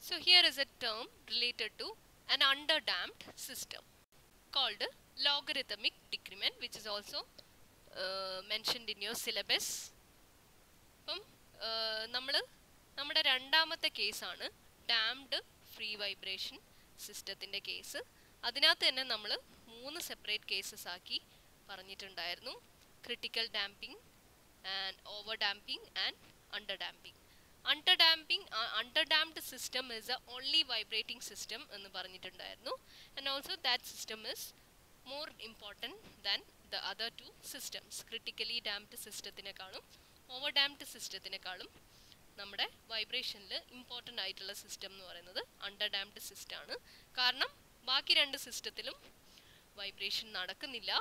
So here is a term related to an underdamped system called logarithmic decrement, which is also mentioned in your syllabus. അപ്പം നമ്മുടെ രണ്ടാമത്തെ കേസാണ് damned free vibration സിസ്റ്റത്തിൻ്റെ case. അതിനകത്ത് തന്നെ നമ്മൾ 3 സെപ്പറേറ്റ് കേസസ് ആക്കി പറഞ്ഞിട്ടുണ്ടായിരുന്നു. Critical damping and over damping and under damping. Underdamped system is the only vibrating system എന്ന് പറഞ്ഞിട്ടുണ്ടായിരുന്നു. And also that system is more important than the other two systems. Critically damped സിസ്റ്റത്തിനേക്കാളും over damped സിസ്റ്റത്തിനേക്കാളും നമ്മുടെ വൈബ്രേഷനിൽ important ആയിട്ടുള്ള system എന്ന് പറയുന്നത് under damped system ആണ്. കാരണം ബാക്കി 2 സിസ്റ്റത്തിലും വൈബ്രേഷൻ നടക്കുന്നില്ല.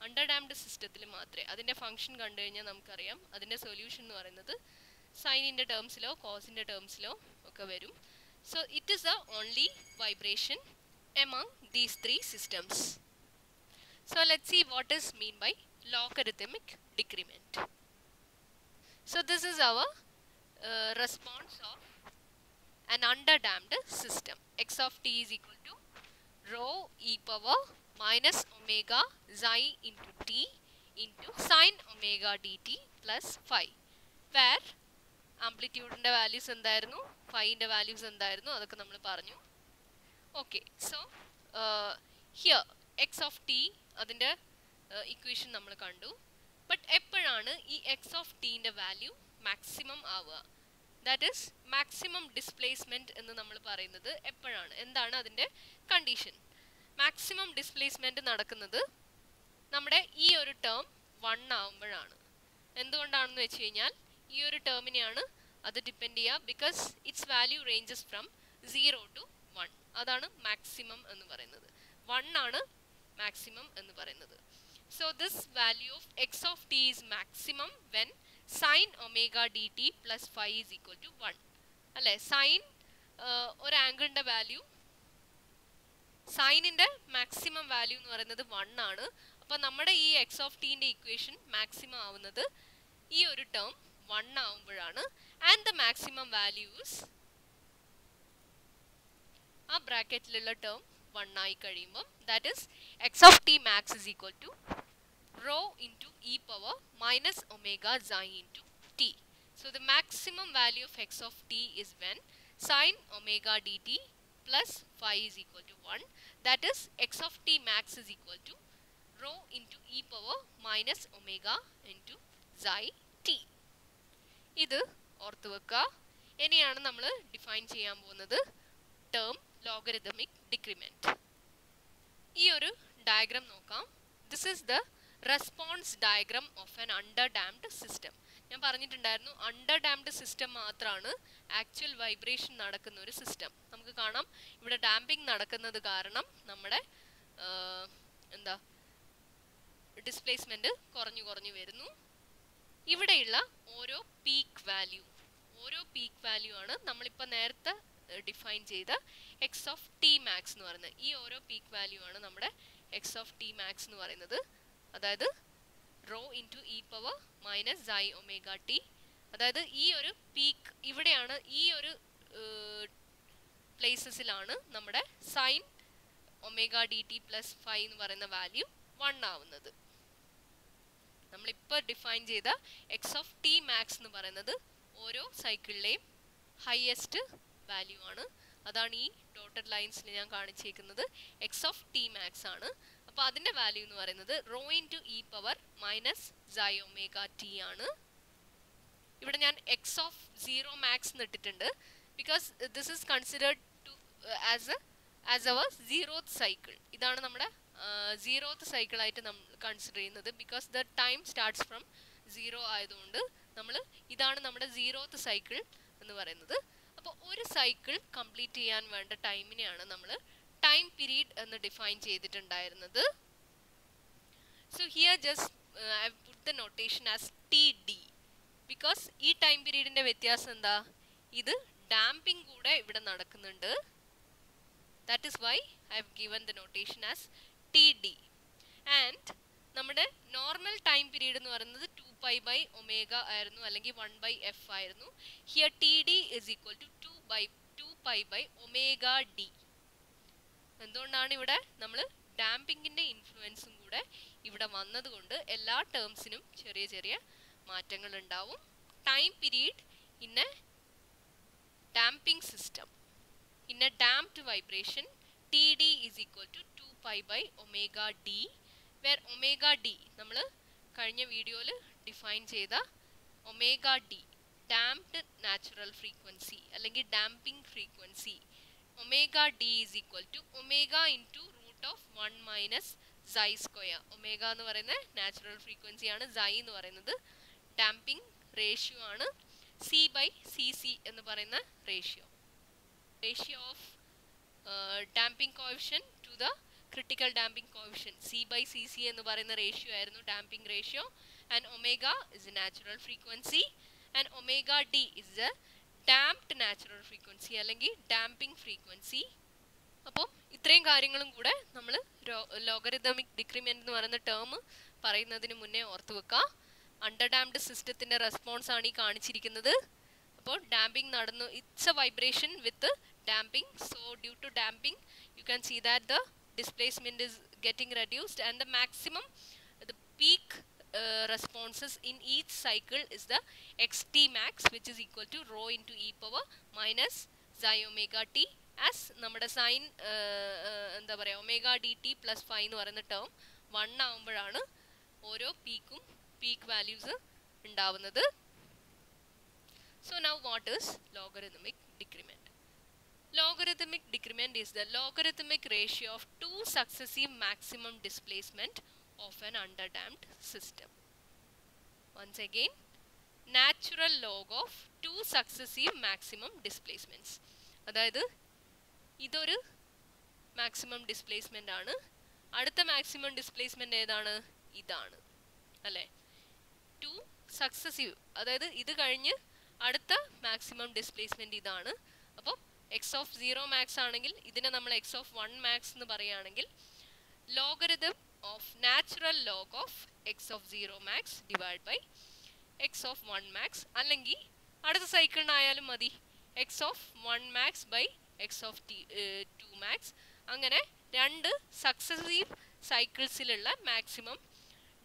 അണ്ടർ ഡാംപ്ഡ് സിസ്റ്റത്തിൽ മാത്രമേ. അതിൻ്റെ ഫംഗ്ഷൻ കണ്ടു കഴിഞ്ഞാൽ നമുക്കറിയാം അതിൻ്റെ സൊല്യൂഷൻ എന്ന് പറയുന്നത് സൈനിൻ്റെ ടേംസിലോ കോസിൻ്റെ ടേംസിലോ ഒക്കെ വരും. So it is the only vibration among these 3 systems. So let's see what is mean by logarithmic decrement. So this is our response of an underdamped system. X of t is equal to rho e power minus omega xi into t into sin omega dt plus phi, where amplitude ന്റെ values എന്തായിരുന്നു, ഫൈൻ്റെ values എന്തായിരുന്നു, അതൊക്കെ നമ്മൾ പറഞ്ഞു. Okay, so here X of T അതിൻ്റെ equation നമ്മൾ കണ്ടു. But എപ്പോഴാണ് ഈ എക്സ് ഓഫ് ടീൻ്റെ വാല്യൂ മാക്സിമം ആവുക? ദാറ്റ് ഈസ് മാക്സിമം ഡിസ്പ്ലേസ്മെൻറ്റ് എന്ന് നമ്മൾ പറയുന്നത് എപ്പോഴാണ്? എന്താണ് അതിൻ്റെ കണ്ടീഷൻ? മാക്സിമം ഡിസ്പ്ലേസ്മെൻറ്റ് നടക്കുന്നത് നമ്മുടെ ഈ ഒരു ടേം 1 ആവുമ്പോഴാണ്. എന്തുകൊണ്ടാണെന്ന് വെച്ച് കഴിഞ്ഞാൽ ഈ ഒരു ടേമിനെയാണ് അത് ഡിപ്പെൻഡ് ചെയ്യുക. Because it's value ranges from 0 to 1. അതാണ് മാക്സിമം എന്ന് പറയുന്നത്. 1 ആണ് മാക്സിമം എന്ന് പറയുന്നത്. So this value of x of t is maximum when sin omega dt plus phi is equal to 1. അല്ലേ, സൈൻ ഒരു ആംഗിളിൻ്റെ വാല്യൂ, സൈനിൻ്റെ മാക്സിമം വാല്യൂ എന്ന് പറയുന്നത് 1 ആണ്. അപ്പോൾ നമ്മുടെ ഈ എക്സ് ഓഫ് ടീൻ്റെ ഇക്വേഷൻ മാക്സിമം ആവുന്നത് ഈ ഒരു ടേം 1 ആവുമ്പോഴാണ്. ആൻഡ് ദ മാക്സിമം വാല്യൂസ് ആ ബ്രാക്കറ്റിലുള്ള ടേം 1 ആയി കഴിയുമ്പം that is X of T max is equal to rho into e power minus omega xi into t. So the maximum value of x of t is when sin omega dt plus phi is equal to 1. That is x of t max is equal to rho into e power minus omega into xi t. ഇത് ഓർത്ത് വെക്കുക. ഇനിയാണ് നമ്മൾ define ചെയ്യാൻ പോകുന്നത് term logarithmic decrement. ഈ ഒരു diagram നോക്കാം. This is the response diagram of an underdamped system. ഞാൻ പറഞ്ഞിട്ടുണ്ടായിരുന്നു അണ്ടർഡാംപ്ഡ് സിസ്റ്റം മാത്രമാണ് ആക്ച്വൽ വൈബ്രേഷൻ നടക്കുന്ന ഒരു സിസ്റ്റം. നമുക്ക് കാണാം ഇവിടെ ഡാമ്പിംഗ് നടക്കുന്നത് കാരണം നമ്മുടെ ഡിസ്പ്ലേസ്മെൻറ്റ് കുറഞ്ഞു വരുന്നു. ഇവിടെയുള്ള ഓരോ പീക്ക് വാല്യൂ ആണ് നമ്മളിപ്പോൾ നേരത്തെ ഡിഫൈൻ ചെയ്ത എക്സ് ഓഫ് ടി മാക്സ് എന്ന് പറയുന്നത്. ഈ ഓരോ പീക്ക് വാല്യൂ ആണ് നമ്മുടെ എക്സ് ഓഫ് ടി മാക്സ് എന്ന് പറയുന്നത്. അതായത് rho into E power minus xi omega T. അതായത് ഈ ഒരു പീക്ക് ഇവിടെയാണ്, ഈ ഒരു പ്ലേസസിലാണ് നമ്മുടെ sine omega D T plus phi എന്ന് പറയുന്ന വാല്യൂ 1 ആവുന്നത്. നമ്മളിപ്പോൾ ഡിഫൈൻ ചെയ്ത എക്സ് ഓഫ് ടി മാക്സ് എന്ന് പറയുന്നത് ഓരോ സൈക്കിളിലെയും ഹയസ്റ്റ് വാല്യൂ ആണ്. അതാണ് ഈ ഡോട്ടഡ് ലൈൻസിൽ ഞാൻ കാണിച്ചേക്കുന്നത്. എക്സ് ഓഫ് ടി മാക്സ് ആണ്. അപ്പോൾ അതിൻ്റെ വാല്യൂ എന്ന് പറയുന്നത് rho into E power minus xi omega T ആണ്. ഇവിടെ ഞാൻ എക്സ് ഓഫ് 0 മാക്സ് എന്നിട്ടിട്ടുണ്ട്. Because this is considered to as our 0th cycle. ഇതാണ് നമ്മുടെ 0th സൈക്കിളായിട്ട് നമ്മൾ കൺസിഡർ ചെയ്യുന്നത്. Because the time starts from 0 ആയതുകൊണ്ട് ഇതാണ് നമ്മുടെ 0th സൈക്കിൾ എന്ന് പറയുന്നത്. അപ്പോൾ ഒരു സൈക്കിൾ കംപ്ലീറ്റ് ചെയ്യാൻ വേണ്ട ടൈമിനെയാണ് നമ്മൾ ടൈം പീരീഡ് എന്ന് ഡിഫൈൻ ചെയ്തിട്ടുണ്ടായിരുന്നത്. So here just I have put the notation as T D. Because ഈ ടൈം പീരീഡിൻ്റെ വ്യത്യാസം എന്താ, ഇത് ഡാമ്പിംഗ് കൂടെ ഇവിടെ നടക്കുന്നുണ്ട്. That is why I have given the notation as T D. And നമ്മുടെ നോർമൽ ടൈം പീരീഡ് എന്ന് പറയുന്നത് 2π/ω ആയിരുന്നു, അല്ലെങ്കിൽ 1/f ആയിരുന്നു. Here T D is equal to 2 2 pi by omega d. എന്തുകൊണ്ടാണ് ഇവിടെ നമ്മൾ ഡാമ്പിങ്ങിന്റെ ഇൻഫ്ലുവൻസും കൂടെ ഇവിടെ വന്നതുകൊണ്ട് എല്ലാ ടേംസിനും ചെറിയ ചെറിയ മാറ്റങ്ങൾ ഉണ്ടാവും. Time period in A damping system in a damped vibration Td is equal to 2 pi by omega d, where omega d നമ്മൾ കഴിഞ്ഞ വീഡിയോയിൽ ഡിഫൈൻ ചെയ്ത omega d damped natural frequency അല്ലെങ്കിൽ damping frequency omega d is equal to omega into root of 1 minus xi square. omega എന്ന് പറയുന്ന natural frequency ആണ്, xi എന്ന് പറയുന്നത് ഡാമ്പിംഗ് റേഷ്യോ ആണ്, c by cc എന്ന് പറയുന്ന ratio of damping coefficient to the critical damping coefficient. C by cc എന്ന് പറയുന്ന റേഷ്യോ ആയിരുന്നു damping ratio, and omega is a natural frequency and omega d is a damped natural frequency അല്ലെങ്കിൽ damping frequency. അപ്പോൾ ഇത്രയും കാര്യങ്ങളും കൂടെ നമ്മൾ logarithmic decrement എന്ന് പറയുന്ന ടേം പറയുന്നതിന് മുന്നേ ഓർത്തു വെക്കുക. അണ്ടർ ഡാംപ്ഡ് സിസ്റ്റത്തിന്റെ റെസ്പോൺസ് ആണ് ഈ കാണിച്ചിരിക്കുന്നത്. അപ്പോൾ ഡാമ്പിംഗ് നടന്നു, it's A vibration with damping. So due to damping you can see that the displacement is getting reduced and the maximum, the peak responses in each cycle is the xt max, which is equal to rho into e power minus xi omega t, as നമ്മുടെ sign എന്താ പറയുക omega dt plus phi എന്ന് പറയുന്ന term 1 ആവുമ്പോഴാണ് ഓരോ peak values ഉണ്ടാവുന്നത്. So now what is logarithmic decrement? Logarithmic decrement is the logarithmic ratio of two successive maximum displacement of an underdamped system. Once again, natural log of two successive maximum displacements. അതായത് ഇതൊരു maximum displacement ആണ്, അടുത്ത maximum displacement ഏതാണ്? ഇതാണ് അല്ലേ. To successive, അതായത് ഇത് കഴിഞ്ഞ് അടുത്ത മാക്സിമം ഡിസ്പ്ലേസ്മെന്റ് ഇതാണ്. അപ്പോൾ എക്സ് ഓഫ് 0 മാക്സ് ആണെങ്കിൽ ഇതിനെ നമ്മൾ എക്സ് ഓഫ് 1 മാക്സ് എന്ന് പറയുകയാണെങ്കിൽ logarithm of natural log of X of 0 max divide by X of 1 max, അല്ലെങ്കിൽ അടുത്ത സൈക്കിളിനായാലും മതി X of 1 max by X of 2 max. അങ്ങനെ രണ്ട് സക്സസീവ് സൈക്കിൾസിലുള്ള മാക്സിമം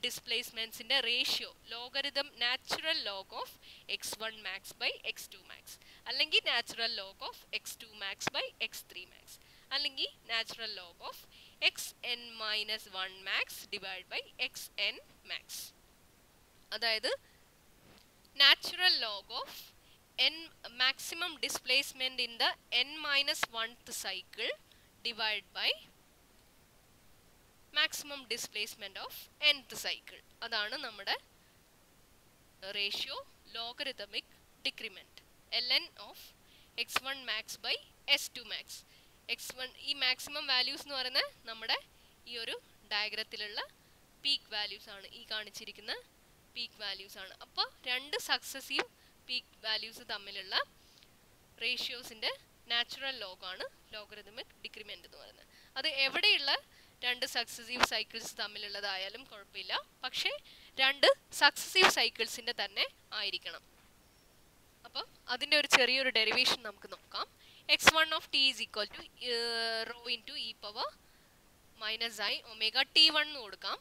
ഡിസ്പ്ലേസ്മെന്റ്സിന്റെ ratio logarithm natural log of x1 max by x2 max, അല്ലെങ്കിൽ natural log of x2 max by x3 max, അല്ലെങ്കിൽ natural log of xn minus 1 max divide by xn max. അതായത് natural log of n maximum displacement in the n minus 1th cycle divided by maximum displacement of nth cycle. അതാണ് നമ്മുടെ ratio logarithmic decrement ln of x1 max by s2 max. x1 ഈ maximum values എന്ന് പറയുന്നത് നമ്മുടെ ഈ ഒരു ഡയഗ്രത്തിലുള്ള peak values ആണ്, ഈ കാണിച്ചിരിക്കുന്ന പീക്ക് വാല്യൂസ് ആണ്. അപ്പോൾ രണ്ട് സക്സസീവ് പീക്ക് വാല്യൂസ് തമ്മിലുള്ള റേഷ്യോസിന്റെ നാച്ചുറൽ ലോഗാണ് ലോഗരിതമിക് ഡിക്രിമെന്റ് എന്ന് പറയുന്നത്. അത് എവിടെയുള്ള രണ്ട് സക്സസീവ് സൈക്കിൾസ് തമ്മിലുള്ളതായാലും കുഴപ്പമില്ല, പക്ഷേ രണ്ട് സക്സസീവ് സൈക്കിൾസിന്റെ തന്നെ ആയിരിക്കണം. അപ്പം അതിന്റെ ഒരു ചെറിയൊരു ഡെറിവേഷൻ നമുക്ക് നോക്കാം. x1 of t is equal to rho into e power minus i omega t1 എന്ന് കൊടുക്കാം.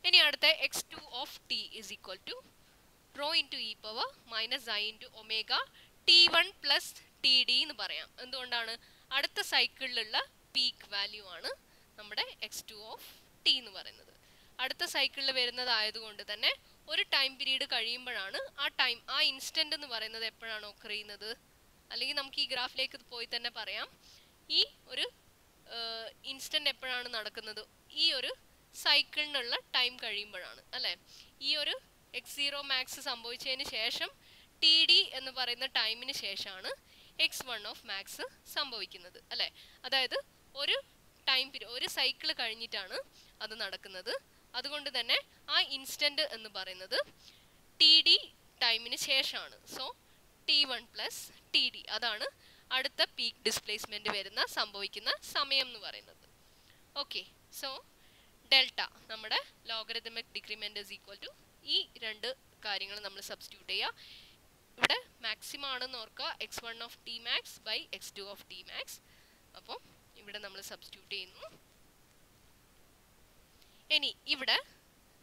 ഇനി അടുത്ത x2 of t is equal to rho into e power minus i into omega t1 plus td എന്ന് പറയാം. എന്തുകൊണ്ടാണ്? അടുത്ത സൈക്കിളിലുള്ള peak value ആണ് നമ്മുടെ x2 of t എന്ന് പറയുന്നത്. അടുത്ത സൈക്കിളിൽ വരുന്നതായതുകൊണ്ട് തന്നെ ഒരു ടൈം പീരീഡ് കഴിയുമ്പോഴാണ് ആ ഇൻസ്റ്റന്റ് എന്ന് പറയുന്നത് എപ്പോഴാണ് ഓക്കർ ചെയ്യുന്നത്, അല്ലെങ്കിൽ നമുക്ക് ഈ ഗ്രാഫിലേക്ക് പോയി തന്നെ പറയാം. ഈ ഒരു ഇൻസ്റ്റന്റ് എപ്പോഴാണ് നടക്കുന്നത്? ഈ ഒരു സൈക്കിളിനുള്ള ടൈം കഴിയുമ്പോഴാണ് അല്ലേ. ഈ ഒരു x0 മാക്സ് സംഭവിച്ചതിന് ശേഷം ടി ഡി എന്ന് പറയുന്ന ടൈമിന് ശേഷമാണ് x1 ഓഫ് മാക്സ് സംഭവിക്കുന്നത് അല്ലേ. അതായത് ഒരു ടൈം പീരീഡ്, ഒരു സൈക്കിൾ കഴിഞ്ഞിട്ടാണ് അത് നടക്കുന്നത്. അതുകൊണ്ട് തന്നെ ആ ഇൻസ്റ്റന്റ് എന്ന് പറയുന്നത് ടി ഡി ടൈമിന് ശേഷമാണ്. So t1 plus T D, അതാണ് അടുത്ത പീക്ക് ഡിസ്പ്ലേസ്മെന്റ് വരുന്ന സംഭവിക്കുന്ന സമയം എന്ന് പറയുന്നത്. ഓക്കെ, സോ ഡെൽറ്റ നമ്മുടെ logarithmic decrement is equal to ഈ രണ്ട് കാര്യങ്ങൾ നമ്മൾ സബ്സ്റ്റിറ്റ്യൂട്ട് ചെയ്യുക. ഇവിടെ മാക്സിമം ആണെന്ന് ഓർക്കുക, x1 of T max by x2 of T max. അപ്പോൾ ഇവിടെ നമ്മൾ സബ്സ്റ്റിറ്റ്യൂട്ട് ചെയ്യുന്നു. ഇനി ഇവിടെ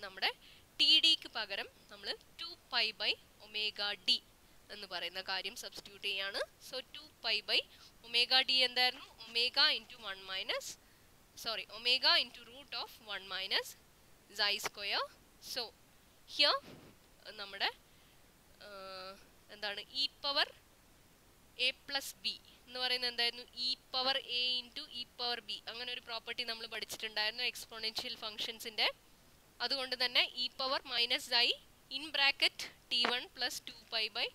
നമ്മുടെ ടി ഡിക്ക് പകരം നമ്മൾ 2π ബൈ ഒമേഗ ഡി എന്ന് പറയുന്ന കാര്യം സബ്സ്റ്റിറ്റ്യൂട്ട് ചെയ്യാണ്. സോ 2π ബൈ ഒമേഗ ഡി എന്തായിരുന്നു? Omega into omega into root of 1 minus xi square. So here നമ്മുടെ എന്താണ് E power A plus B എന്ന് പറയുന്നത് എന്തായിരുന്നു? E power A into E power B. അങ്ങനെ ഒരു പ്രോപ്പർട്ടി നമ്മൾ പഠിച്ചിട്ടുണ്ടായിരുന്നു എക്സ്പോണൻഷ്യൽ ഫംഗ്ഷൻസിൻ്റെ. അതുകൊണ്ട് തന്നെ E power minus I in bracket T one plus 2π by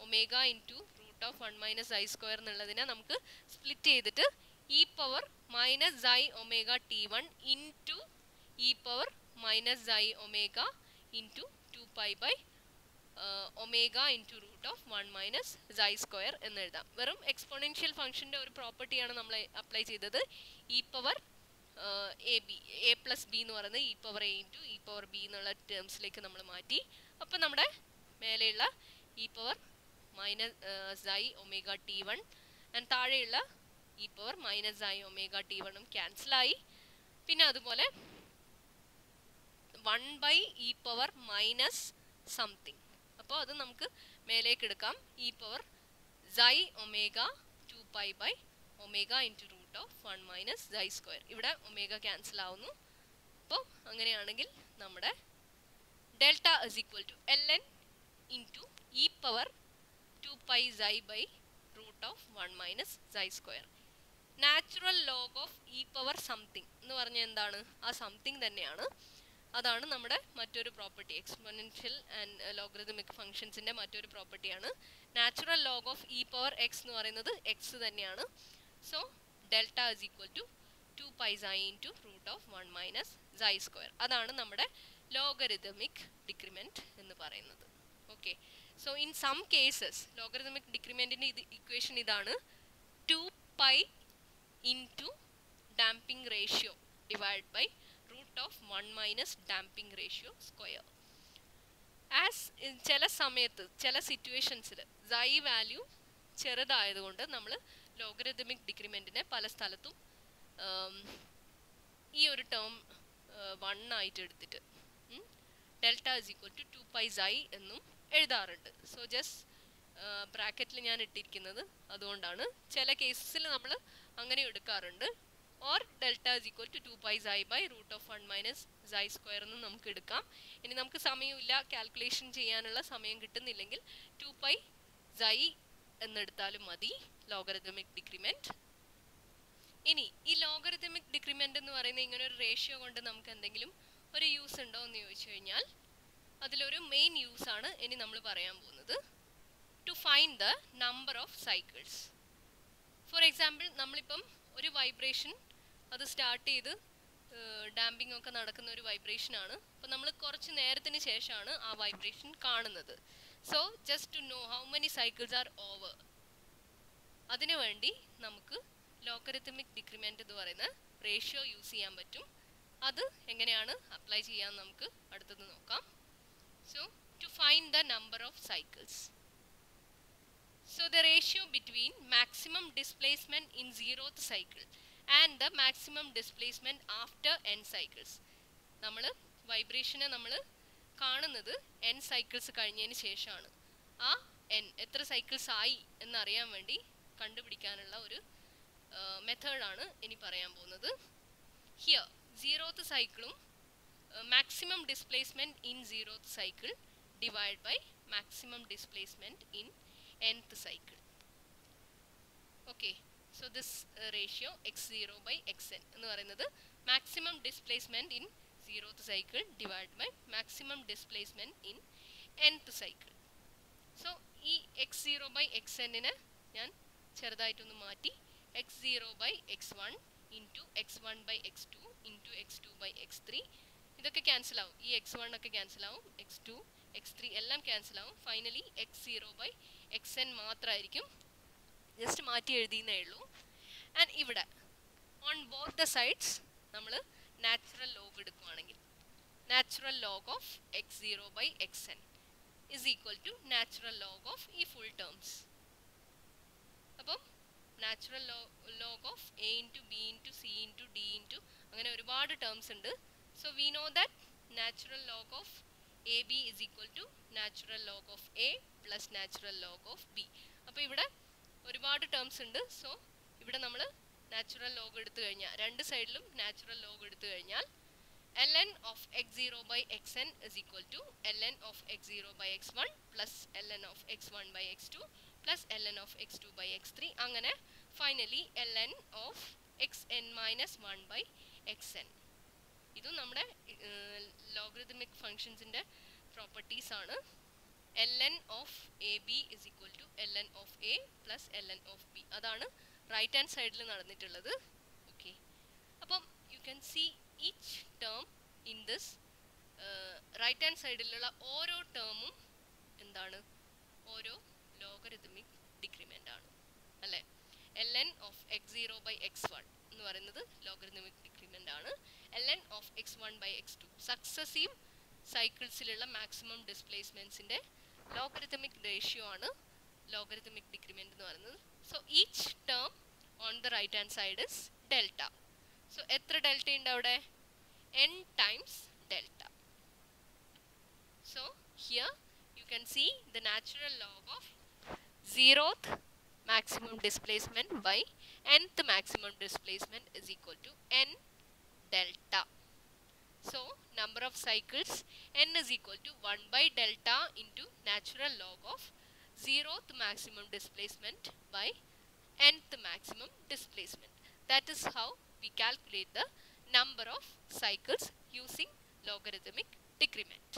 omega into root of 1 minus I square എന്നുള്ളതിനെ നമുക്ക് സ്പ്ലിറ്റ് ചെയ്തിട്ട് E power minus I omega T one into E power minus I omega into 2π by omega into root of 1 minus xi square എന്ന് എഴുതാം. വെറും exponential ഫംഗ്ഷൻ്റെ ഒരു പ്രോപ്പർട്ടിയാണ് നമ്മൾ apply ചെയ്തത്. E power A plus B എന്ന് പറയുന്നത് E power A into E power B എന്നുള്ള ടേംസിലേക്ക് നമ്മൾ മാറ്റി. അപ്പം നമ്മുടെ മേലെയുള്ള E power minus I omega T one and താഴെയുള്ള E power minus I omega T വണ്ണും ക്യാൻസലായി. പിന്നെ അതുപോലെ 1 by E power minus something. അപ്പോൾ അത് നമുക്ക് മേലേക്ക് എടുക്കാം. E power xi omega 2π by omega into root of 1 minus xi square. ഇവിടെ ഒമേഗ ക്യാൻസൽ ആവുന്നു. അപ്പോൾ അങ്ങനെയാണെങ്കിൽ നമ്മുടെ delta is equal to ln into E power 2π xi by root of 1 minus xi square. Natural log of E power something എന്ന് പറഞ്ഞാൽ എന്താണ്? ആ something തന്നെയാണ്. അതാണ് നമ്മുടെ മറ്റൊരു പ്രോപ്പർട്ടി. എക്സ്പോണൻഷ്യൽ ആൻഡ് ലോഗറിതമിക് ഫംഗ്ഷൻസിൻ്റെ മറ്റൊരു പ്രോപ്പർട്ടിയാണ്. Natural log of E power X എന്ന് പറയുന്നത് എക്സ് തന്നെയാണ്. So delta is equal to 2π xi into root of 1 minus xi square. അതാണ് നമ്മുടെ ലോഗറിതമിക് ഡിക്രിമെൻറ്റ് എന്ന് പറയുന്നത്. Okay, so in some cases logarithmic ഡിക്രിമെൻറ്റിൻ്റെ ഇക്വേഷൻ ഇതാണ്: 2π into damping ratio divide by root of 1 minus damping ratio square. As ചില സമയത്ത് ചില സിറ്റുവേഷൻസിൽ സൈ value ചെറുതായതുകൊണ്ട് നമ്മൾ ലോഗരിതമിക് ഡിക്രിമെൻറ്റിനെ പല സ്ഥലത്തും ഈ ഒരു ടേം 1 ആയിട്ട് എടുത്തിട്ട് ഡെൽറ്റ ഇസ് ഈക്വൽ ടു 2π സൈ എന്നും എഴുതാറുണ്ട്. സോ ജസ്റ്റ് ബ്രാക്കറ്റിൽ ഞാൻ ഇട്ടിരിക്കുന്നത് അതുകൊണ്ടാണ്. ചില കേസസിൽ നമ്മൾ അങ്ങനെ എടുക്കാറുണ്ട്. Or delta is equal to 2π xi by root of 1 minus xi square എന്ന് നമുക്ക് എടുക്കാം. ഇനി നമുക്ക് സമയമില്ല, കാൽക്കുലേഷൻ ചെയ്യാനുള്ള സമയം കിട്ടുന്നില്ലെങ്കിൽ 2π സൈ എന്നെടുത്താലും മതി ലോഗരിതമിക് ഡിക്രിമെൻറ്റ്. ഇനി ഈ ലോഗരിതമിക് ഡിക്രിമെൻറ്റ് എന്ന് പറയുന്ന ഇങ്ങനെ ഒരു റേഷ്യോ കൊണ്ട് നമുക്ക് എന്തെങ്കിലും ഒരു യൂസ് ഉണ്ടോ എന്ന് ചോദിച്ചു കഴിഞ്ഞാൽ അതിലൊരു മെയിൻ യൂസ് ആണ് ഇനി നമ്മൾ പറയാൻ പോകുന്നത്. To find the number of cycles. For example നമ്മളിപ്പം ഒരു വൈബ്രേഷൻ അത് സ്റ്റാർട്ട് ചെയ്ത് ഡാമ്പിംഗ് ഒക്കെ നടക്കുന്ന ഒരു വൈബ്രേഷനാണ്. അപ്പോൾ നമ്മൾ കുറച്ച് നേരത്തിന് ശേഷമാണ് ആ വൈബ്രേഷൻ കാണുന്നത്. So just to know how many cycles are over, അതിനുവേണ്ടി നമുക്ക് ലോഗരിതമിക് ഡിക്രിമെൻറ്റ് എന്ന് പറയുന്ന റേഷ്യോ യൂസ് ചെയ്യാൻ പറ്റും. അത് എങ്ങനെയാണ് അപ്ലൈ ചെയ്യാൻ നമുക്ക് അടുത്തത് നോക്കാം. So to find the number of cycles. So the ratio between maximum displacement in 0th cycle and the maximum displacement after n cycles. നമ്മൾ വൈബ്രേഷനെ നമ്മൾ കാണുന്നത് n സൈക്കിൾസ് കഴിഞ്ഞതിന് ശേഷമാണ്. ആ n എത്ര സൈക്കിൾസ് ആയി എന്നറിയാൻ വേണ്ടി കണ്ടുപിടിക്കാനുള്ള ഒരു മെത്തേഡാണ് ഇനി പറയാൻ പോകുന്നത്. ഹിയർ 0th സൈക്കിളും maximum displacement in 0th cycle divide by maximum displacement in nth cycle. Okay, so this ratio x0 by xn എന്ന് പറയുന്നത് maximum displacement in 0th cycle divided by maximum displacement in nth cycle. So ഈ x0 by xn-നെ ഞാൻ ചെറുതായിട്ടൊന്ന് മാറ്റി x0 by x1 into x1 by x2 into x2 by x3 ഇതൊക്കെ cancel ആവും. ഈ x1 ഒക്കെ ക്യാൻസൽ ആവും, x2 x3 എല്ലാം ക്യാൻസൽ ആവും. ഫൈനലി x0 by xn മാത്രമായിരിക്കും. ജസ്റ്റ് മാറ്റി എഴുതിയെന്നേ ഉള്ളൂ. ആൻഡ് ഇവിടെ ഓൺ ബോത്ത് ദ സൈഡ്സ് നമ്മൾ നാച്ചുറൽ ലോഗ് എടുക്കുകയാണെങ്കിൽ natural log of x0 by xn is equal to natural log of ഈ full terms. അപ്പം natural log of a into b into c into d into അങ്ങനെ ഒരുപാട് terms ഉണ്ട്. So we know that natural log of ab is equal to natural log of a plus natural log of b. അപ്പോൾ ഇവിടെ ഒരുപാട് terms ഉണ്ട്. So ഇവിടെ നമ്മൾ natural log എടുത്തു കഴിഞ്ഞാൽ രണ്ട് സൈഡിലും നാച്ചുറൽ ലോഗ് എടുത്തു കഴിഞ്ഞാൽ ln of x0 by xn is equal to ln of x0 by x1 plus ln of x1 by x2 plus ln of x2 by x3 അങ്ങനെ finally ln of xn minus 1 by xn. ഇതും നമ്മുടെ logarithmic ഫങ്ഷൻസിൻ്റെ properties ആണ്. ln of ab is equal to ln of a plus ln of b. അതാണ് right hand സൈഡിൽ നടന്നിട്ടുള്ളത്. Okay, അപ്പം you can see each term in this right hand സൈഡിലുള്ള ഓരോ ടേമും എന്താണ്, ഓരോ ലോഗരിതമിക് ഡിക്രിമെൻ്റ് ആണ് അല്ലേ. ln of x0 by x1 എന്ന് പറയുന്നത് ലോഗരിതമിക് ഡിക്രിമെൻ്റ് ആണ്. ln of x1 by x2 successive സൈക്കിൾസിലുള്ള മാക്സിമം ഡിസ്പ്ലേസ്മെൻറ്റ്സിൻ്റെ ലോഗരിതമിക് റേഷ്യോ ആണ് ലോഗരിതമിക് ഡിക്രിമെൻ്റ് എന്ന് പറയുന്നത്. So each term on the right hand side is delta. So എത്ര ഡെൽറ്റ ഉണ്ട് അവിടെ? n times delta. So here you can see the natural log of 0th maximum displacement by nth maximum displacement is equal to n delta. So number of cycles n is equal to 1 by delta into natural log of 0th maximum displacement by nth maximum displacement. That is how we calculate the number of cycles using logarithmic decrement.